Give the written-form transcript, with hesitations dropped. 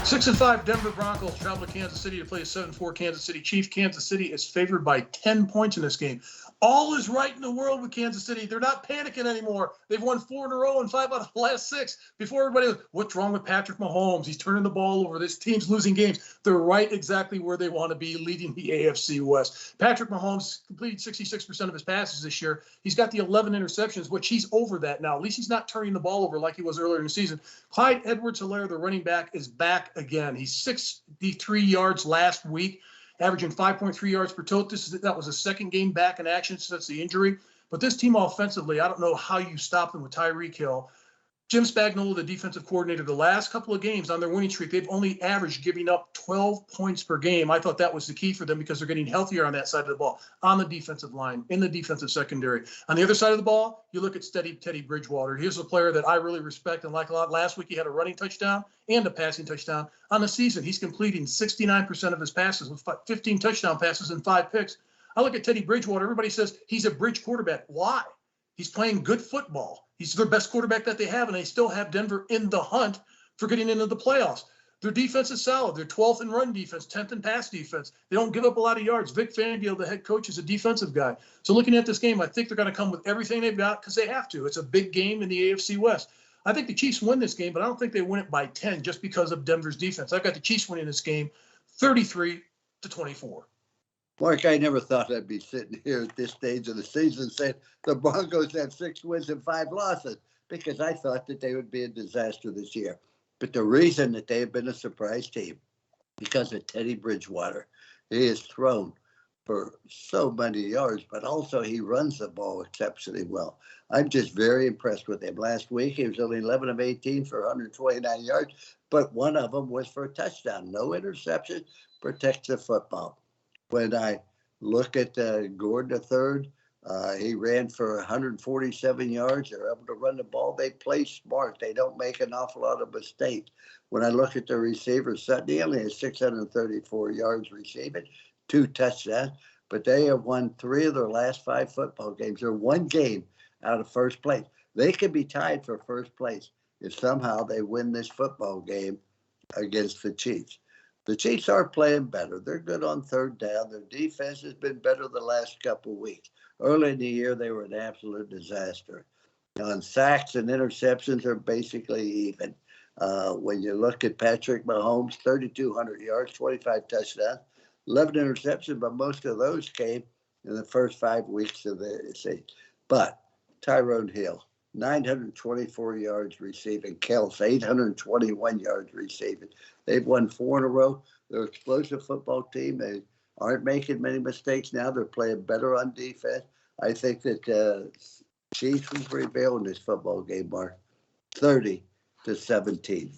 6-5 Denver Broncos travel to Kansas City to play a 7-4 Kansas City Chiefs. Kansas City is favored by 10 points in this game. All is right in the world with Kansas City. They're not panicking anymore. They've won 4 in a row and 5 out of the last 6. Before everybody was, what's wrong with Patrick Mahomes? He's turning the ball over. This team's losing games. They're right exactly where they want to be, leading the AFC West. Patrick Mahomes completed 66% of his passes this year. He's got the 11 interceptions, which he's over that now. At least he's not turning the ball over like he was earlier in the season. Clyde Edwards-Helaire, the running back, is back again. He's 63 yards last week, averaging 5.3 yards per tote. That was his second game back in action since the injury. But this team offensively, I don't know how you stop them with Tyreek Hill. Jim Spagnuolo, the defensive coordinator, the last couple of games on their winning streak, they've only averaged giving up 12 points per game. I thought that was the key for them because they're getting healthier on that side of the ball, on the defensive line, in the defensive secondary. On the other side of the ball, you look at Teddy Bridgewater. Here's a player that I really respect and like a lot. Last week, he had a running touchdown and a passing touchdown. On the season, he's completing 69% of his passes with 15 touchdown passes and 5 picks. I look at Teddy Bridgewater. Everybody says he's a bridge quarterback. Why? He's playing good football. He's their best quarterback that they have, and they still have Denver in the hunt for getting into the playoffs. Their defense is solid. They're 12th in run defense, 10th in pass defense. They don't give up a lot of yards. Vic Fangio, the head coach, is a defensive guy. So looking at this game, I think they're going to come with everything they've got because they have to. It's a big game in the AFC West. I think the Chiefs win this game, but I don't think they win it by 10 just because of Denver's defense. I've got the Chiefs winning this game 33-24. Mark, I never thought I'd be sitting here at this stage of the season saying the Broncos have 6 wins and 5 losses because I thought that they would be a disaster this year. But the reason that they have been a surprise team because of Teddy Bridgewater. He is thrown for so many yards, but also he runs the ball exceptionally well. I'm just very impressed with him. Last week, he was only 11 of 18 for 129 yards, but one of them was for a touchdown. No interception, protects the football. When I look at Gordon III, he ran for 147 yards. They're able to run the ball. They play smart. They don't make an awful lot of mistakes. When I look at the receivers, Sutton, he only has 634 yards receiving, 2 touchdowns, but they have won 3 of their last 5 football games. They're 1 game out of first place. They could be tied for first place if somehow they win this football game against the Chiefs. The Chiefs are playing better. They're good on third down. Their defense has been better the last couple of weeks. Early in the year, they were an absolute disaster. On sacks and interceptions are basically even. When you look at Patrick Mahomes, 3,200 yards, 25 touchdowns, 11 interceptions, but most of those came in the first 5 weeks of the season. But Tyrone Hill, 924 yards receiving. Kels, 821 yards receiving. They've won 4 in a row. They're an explosive football team. They aren't making many mistakes now. They're playing better on defense. I think that Chiefs will prevail in this football game, Mark, 30-17.